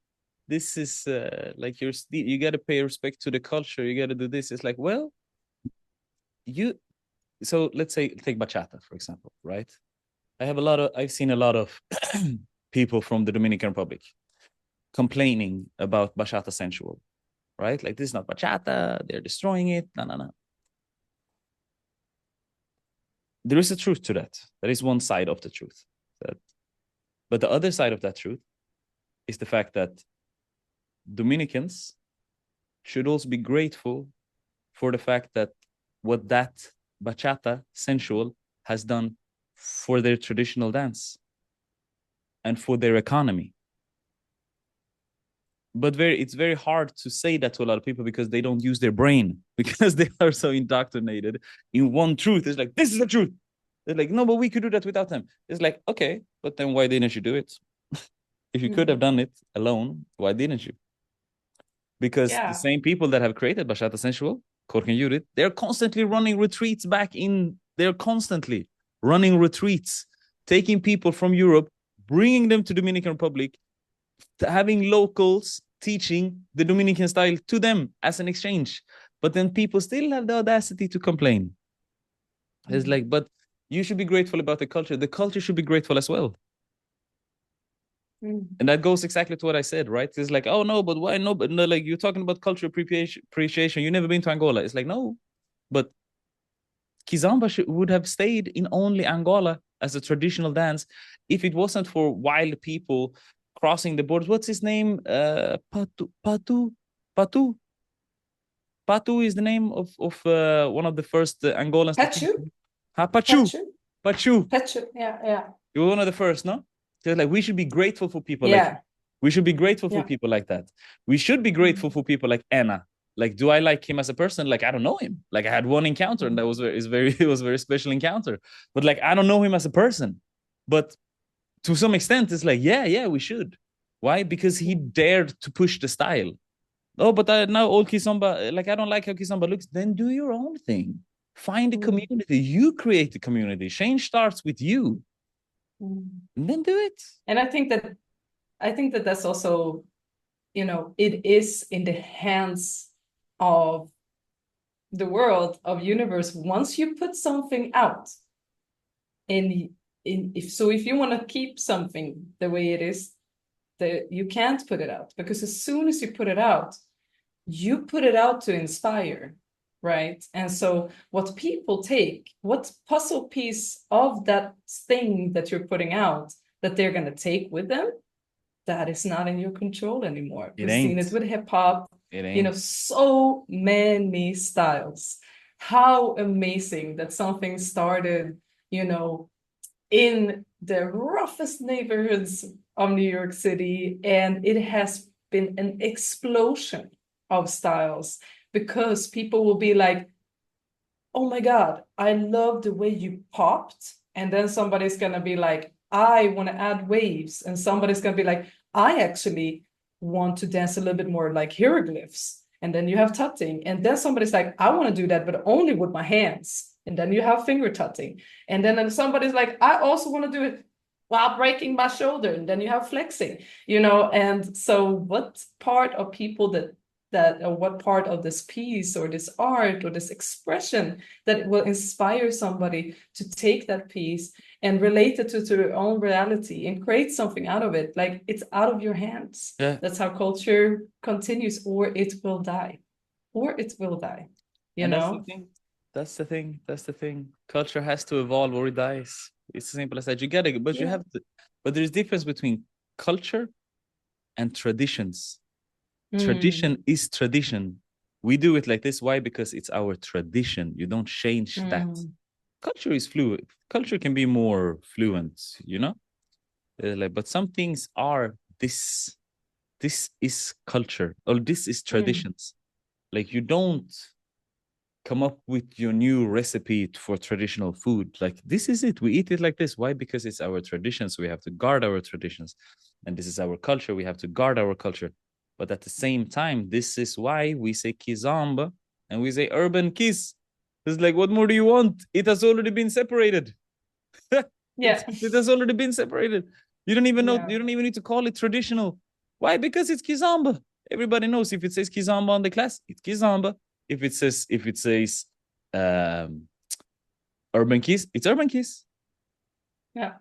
like you got to pay respect to the culture, you got to do this. It's like, well, so let's say take bachata for example, right? I've seen a lot of people from the Dominican Republic complaining about bachata sensual, right? Like, this is not bachata, they're destroying it. No, no, no. There is a truth to that. That is one side of the truth. But the other side of that truth is the fact that Dominicans should also be grateful for the fact that what that bachata sensual has done for their traditional dance and for their economy. But it's very hard to say that to a lot of people because they don't use their brain, because they are so indoctrinated in one truth. It's like, this is the truth. They're like, no, but we could do that without them. It's like, okay, but then why didn't you do it? If you could have done it alone, why didn't you? Because the same people that have created Bachata Sensual, Kork and Judith, they're constantly running retreats they're constantly running retreats, taking people from Europe, bringing them to Dominican Republic, having locals teaching the Dominican style to them as an exchange. But then people still have the audacity to complain. It's like, but you should be grateful about the culture. The culture should be grateful as well. And that goes exactly to what I said, right? It's like, oh no, but why no? But no, like, you're talking about cultural appreciation. You've never been to Angola. It's like, no, but Kizomba would have stayed in only Angola as a traditional dance if it wasn't for wild people crossing the borders. What's his name? Patu. Patu is the name of one of the first Angolans. Pachu? Pachu. Pachu. Pachu. Yeah. You were one of the first, no? So like, we should be grateful for people like that. We should be grateful for people like that. We should be grateful for people like Anna. Like, do I like him as a person? Like, I don't know him. Like, I had one encounter, and that was it was a very special encounter. But like, I don't know him as a person. But to some extent, it's like, yeah, we should. Why? Because he dared to push the style. Oh, but now old Kizomba, like, I don't like how Kizomba looks. Then do your own thing. Find a community. You create the community. Change starts with you. And then do it. And I think that that's also, it is in the hands of the world, of universe. Once you put something out, if you want to keep something the way it is, you can't put it out, because as soon as you put it out to inspire, right? And so what people take, what puzzle piece of that thing that you're putting out that they're going to take with them, that is not in your control anymore. We've seen it with hip hop, so many styles. How amazing that something started, in the roughest neighborhoods of New York City, and it has been an explosion of styles because people will be like, oh my God, I love the way you popped. And then somebody's going to be like, I want to add waves. And somebody's going to be like, I actually want to dance a little bit more like hieroglyphs. And then you have tutting. And then somebody's like, I want to do that, but only with my hands. And then you have finger tutting. And then somebody's like, I also want to do it while breaking my shoulder. And then you have flexing, And so what part of people what part of this piece or this art or this expression that will inspire somebody to take that piece and relate it to their own reality and create something out of it? Like, it's out of your hands. Yeah. That's how culture continues, or it will die. That's the thing. Culture has to evolve or it dies. It's as simple as that. You get it, but you have to. But there's difference between culture and traditions. Tradition is tradition. We do it like this. Why? Because it's our tradition. You don't change that. Culture is fluid. Culture can be more fluent, but some things are this. This is culture, or this is traditions. Like, you don't come up with your new recipe for traditional food. Like, this is it. We eat it like this. Why? Because it's our tradition. So we have to guard our traditions. And this is our culture. We have to guard our culture. But at the same time, this is why we say kizomba and we say urban kiss. It's like, what more do you want? It has already been separated. It has already been separated. You don't even know. You don't even need to call it traditional. Why? Because it's kizomba. Everybody knows if it says kizomba on the class, it's kizomba. If it says urban kiss, it's urban kiss. Yeah.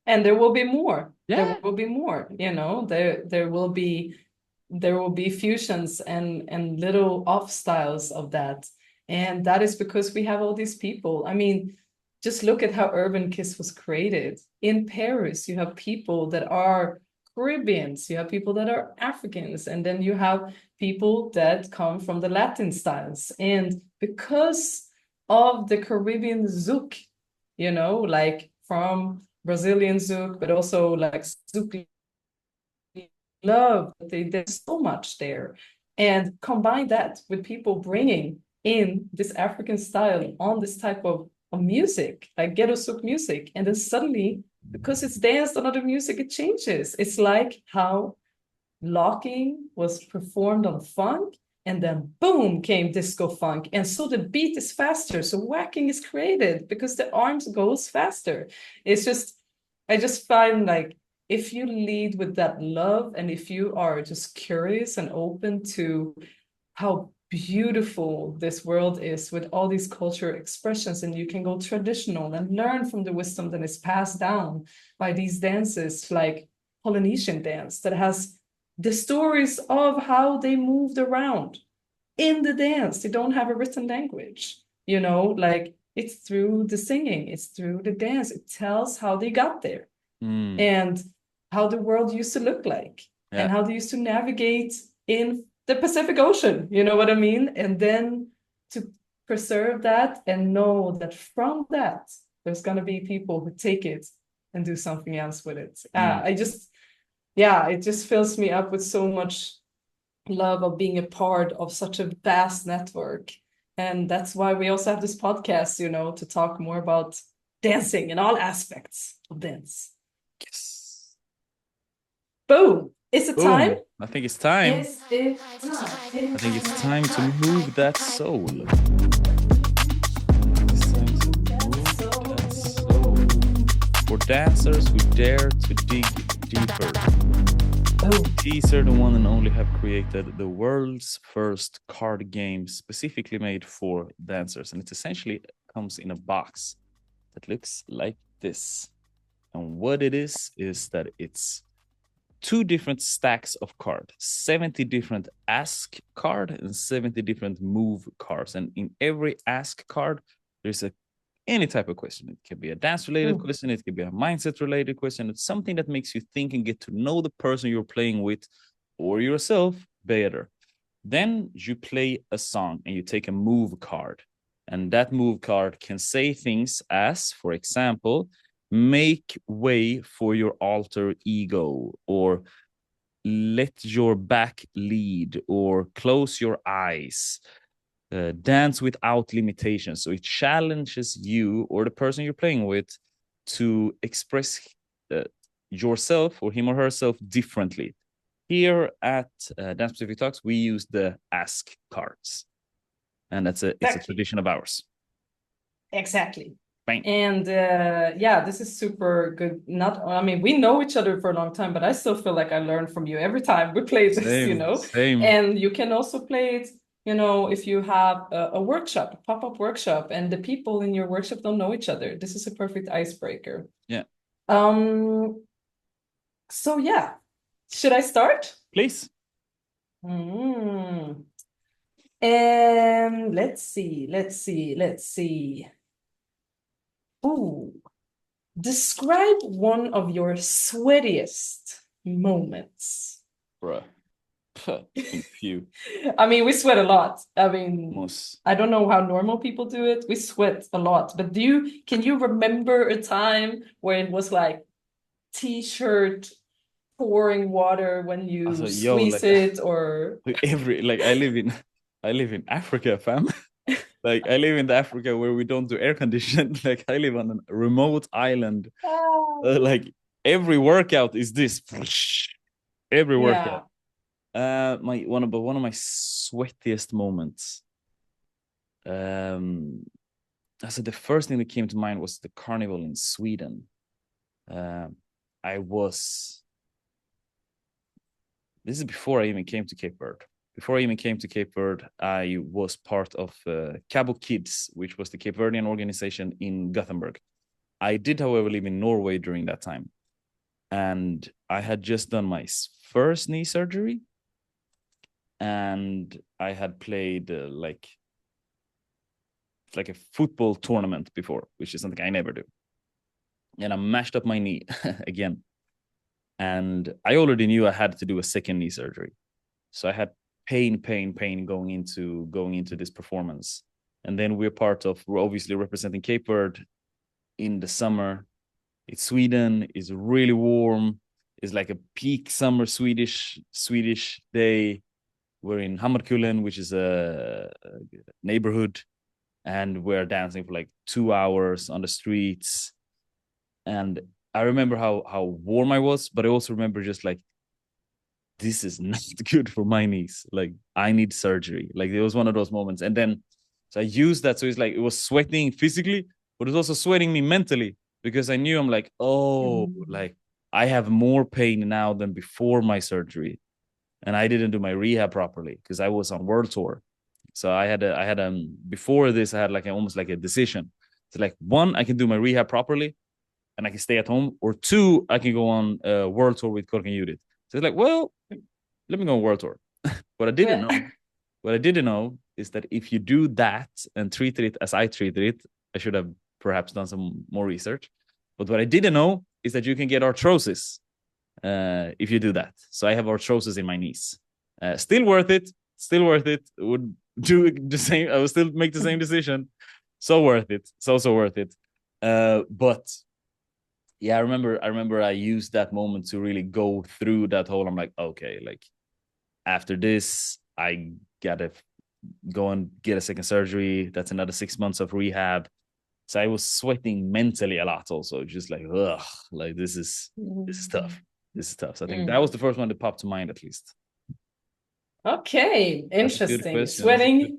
And there will be more. There will be more, there will be fusions and little off styles of that. And that is because we have all these people. I mean, just look at how Urban Kiss was created. In Paris, you have people that are Caribbeans, you have people that are Africans, and then you have people that come from the Latin styles. And because of the Caribbean zouk, like from Brazilian zouk, but also like zouk love, there's so much there. And combine that with people bringing in this African style on this type of music, like ghetto souk music. And then suddenly, because it's danced on other music, it changes. It's like how locking was performed on funk, and then boom came disco funk. And so the beat is faster. So whacking is created because the arms goes faster. I just find like, if you lead with that love, and if you are just curious and open to how beautiful this world is with all these cultural expressions, and you can go traditional and learn from the wisdom that is passed down by these dances, like Polynesian dance, that has the stories of how they moved around in the dance. They don't have a written language, like, it's through the singing, it's through the dance. It tells how they got there and how the world used to look like and how they used to navigate in the Pacific Ocean, you know what I mean? And then to preserve that and know that from that, there's going to be people who take it and do something else with it. It just fills me up with so much love of being a part of such a vast network. And that's why we also have this podcast, to talk more about dancing and all aspects of dance. Yes. Boom. Is it time? I think it's time. Is it time? I think it's time to move that soul. For dancers who dare to dig deeper. T-zer, the one and only, have created the world's first card game specifically made for dancers. And it essentially comes in a box that looks like this. And what it is that it's 2 different stacks of cards, 70 different ask card and 70 different move cards. And in every ask card, there's any type of question. It can be a dance-related question. It can be a mindset-related question. It's something that makes you think and get to know the person you're playing with or yourself better. Then you play a song and you take a move card. And that move card can say things as, for example, make way for your alter ego, or let your back lead, or close your eyes, dance without limitations. So it challenges you or the person you're playing with to express yourself or him or herself differently. Here at Dance Pacific Talks, we use the ask cards, and it's a tradition of ours. Exactly. Bang. And this is super good. We know each other for a long time, but I still feel like I learn from you every time we play this. Same. And you can also play it, if you have a workshop, a pop-up workshop, and the people in your workshop don't know each other. This is a perfect icebreaker. Yeah. So yeah, should I start? Please. And let's see. Ooh, describe one of your sweatiest moments. Bruh. Few. We sweat a lot. I don't know how normal people do it. We sweat a lot. But can you remember a time where it was like T-shirt pouring water when you squeeze it, or I live in Africa, fam. Like I live in Africa where we don't do air conditioning. Like I live on a remote island. Like every workout is this. Every workout. One of my sweatiest moments. So the first thing that came to mind was the carnival in Sweden. This is before I even came to Cape Verde. Before I even came to Cape Verde, I was part of Cabo Kids, which was the Cape Verdean organization in Gothenburg. I did, however, live in Norway during that time. And I had just done my first knee surgery. And I had played like a football tournament before, which is something I never do. And I mashed up my knee again. And I already knew I had to do a second knee surgery. So I had pain going into this performance. And then we're obviously representing Cape Verde in the summer. It's Sweden, it's really warm. It's like a peak summer Swedish day. We're in Hammarkullen, which is a neighborhood, and we're dancing for like 2 hours on the streets. And I remember how warm I was, but I also remember just like, this is not good for my knees. Like I need surgery. Like it was one of those moments. And then, so I used that. So it's like, it was sweating physically, but it was also sweating me mentally, because I knew I'm like, like I have more pain now than before my surgery. And I didn't do my rehab properly because I was on world tour. So I had before this, I had like almost like a decision. It's like, 1, I can do my rehab properly and I can stay at home, or 2, I can go on a world tour with Kork and Judith. So it's like, well, let me go on world tour. What I didn't know is that if you do that and treated it as I treated it, I should have perhaps done some more research. But what I didn't know is that you can get arthrosis if you do that. So I have arthrosis in my knees. Still worth it. Would do the same. I would still make the same decision. So worth it. So worth it. But yeah, I remember I used that moment to really go through that whole. I'm like, okay, like after this, I gotta go and get a second surgery. That's another 6 months of rehab. So I was sweating mentally a lot also, just like, ugh, like this is tough. This is tough. So I think that was the first one that popped to mind, at least. Okay, interesting. Sweating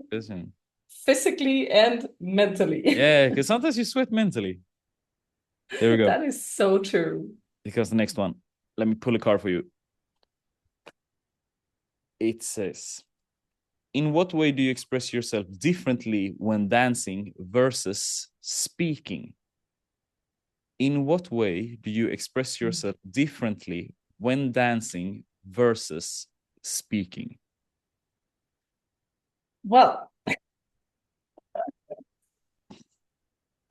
physically and mentally. Yeah, because sometimes you sweat mentally. There we go. That is so true. Because the next one, let me pull a card for you. It says, in what way do you express yourself differently when dancing versus speaking? In what way do you express yourself differently when dancing versus speaking? Well,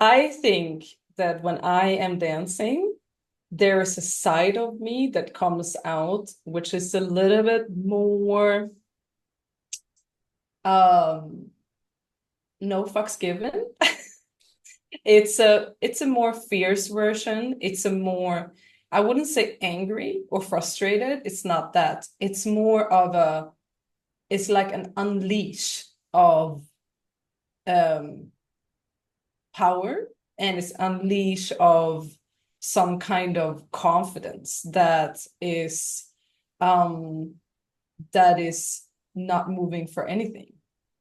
I think that when I am dancing, there is a side of me that comes out, which is a little bit more no fucks given. It's a more fierce version. It's a more, I wouldn't say angry or frustrated. It's not that. It's more of a, it's like an unleash of power, and it's unleash of some kind of confidence that is not moving for anything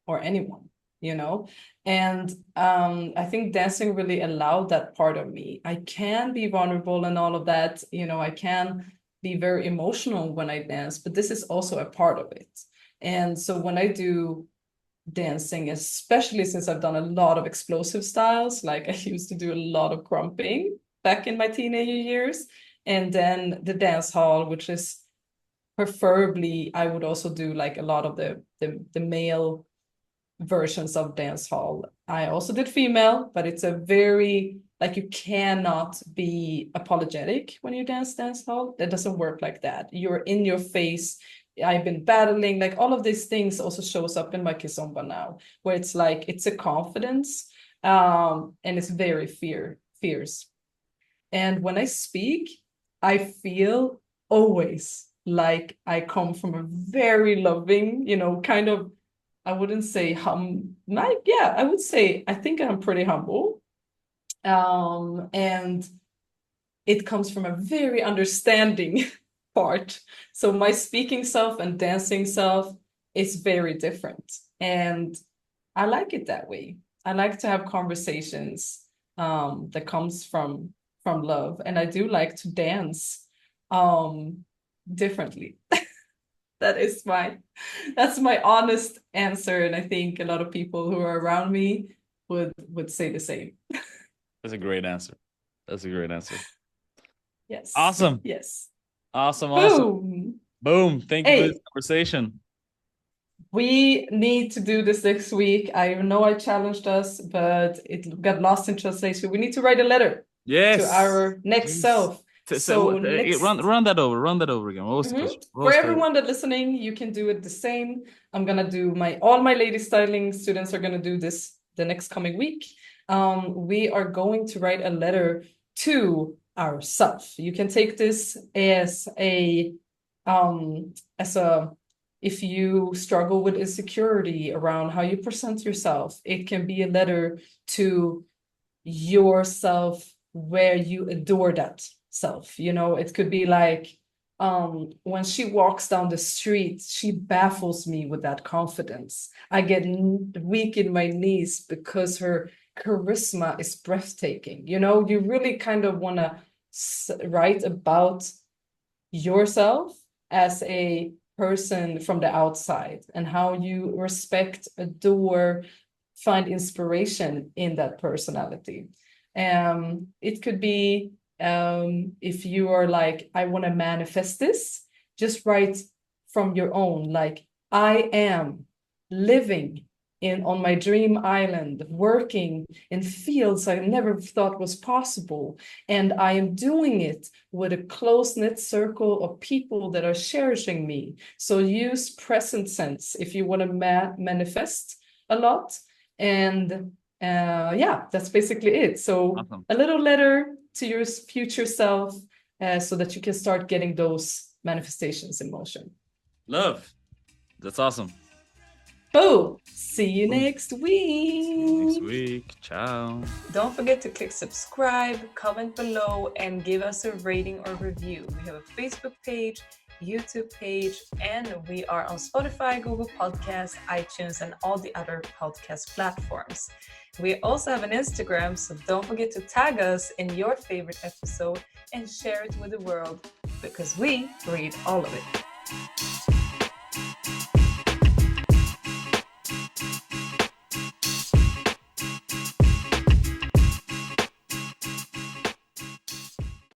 or anyone, you know. And I think dancing really allowed that part of me. I can be vulnerable and all of that, you know. I can be very emotional when I dance, but this is also a part of it. And so when I do dancing, especially since I've done a lot of explosive styles, like I used to do a lot of crumping back in my teenager years, and then the dance hall, which is preferably, I would also do like a lot of the male versions of dance hall. I also did female, but it's a very, like, you cannot be apologetic when you dance hall. That doesn't work like that. You're in your face. I've been battling, like all of these things also shows up in my kizomba now, where it's like, it's a confidence, and it's very fierce. And when I speak, I feel always like I come from a very loving, you know, kind of, I wouldn't say I would say, I think I'm pretty humble. And it comes from a very understanding part. So my speaking self and dancing self is very different. And I like it that way. I like to have conversations that comes from love. And I do like to dance differently. That's my honest answer. And I think a lot of people who are around me would say the same. That's a great answer. Yes. Awesome. Yes. Awesome. Boom. Thank you for this conversation. We need to do this next week. I know I challenged us, but it got lost in translation. We need to write a letter to our next self. So run that over again. What was the question? For everyone that's listening, you can do it the same. I'm gonna do all my lady styling students are gonna do this the next coming week. We are going to write a letter to ourself. You can take this as a if you struggle with insecurity around how you present yourself, it can be a letter to yourself where you adore that self. You know, it could be like, when she walks down the street, she baffles me with that confidence. I get weak in my knees because her charisma is breathtaking. You know, you really kind of want to write about yourself as a person from the outside and how you respect, adore, find inspiration in that personality. It could be, if you are like, I want to manifest this, just write from your own, like, I am living on my dream island, working in fields I never thought was possible. And I am doing it with a close-knit circle of people that are cherishing me. So use present sense if you want to manifest a lot. And that's basically it. So awesome. A little letter to your future self, so that you can start getting those manifestations in motion. Love. That's awesome. Oh, see you next week. Ciao. Don't forget to click subscribe, comment below, and give us a rating or review. We have a Facebook page, YouTube page, and we are on Spotify, Google Podcasts, iTunes, and all the other podcast platforms. We also have an Instagram, so don't forget to tag us in your favorite episode and share it with the world, because we read all of it.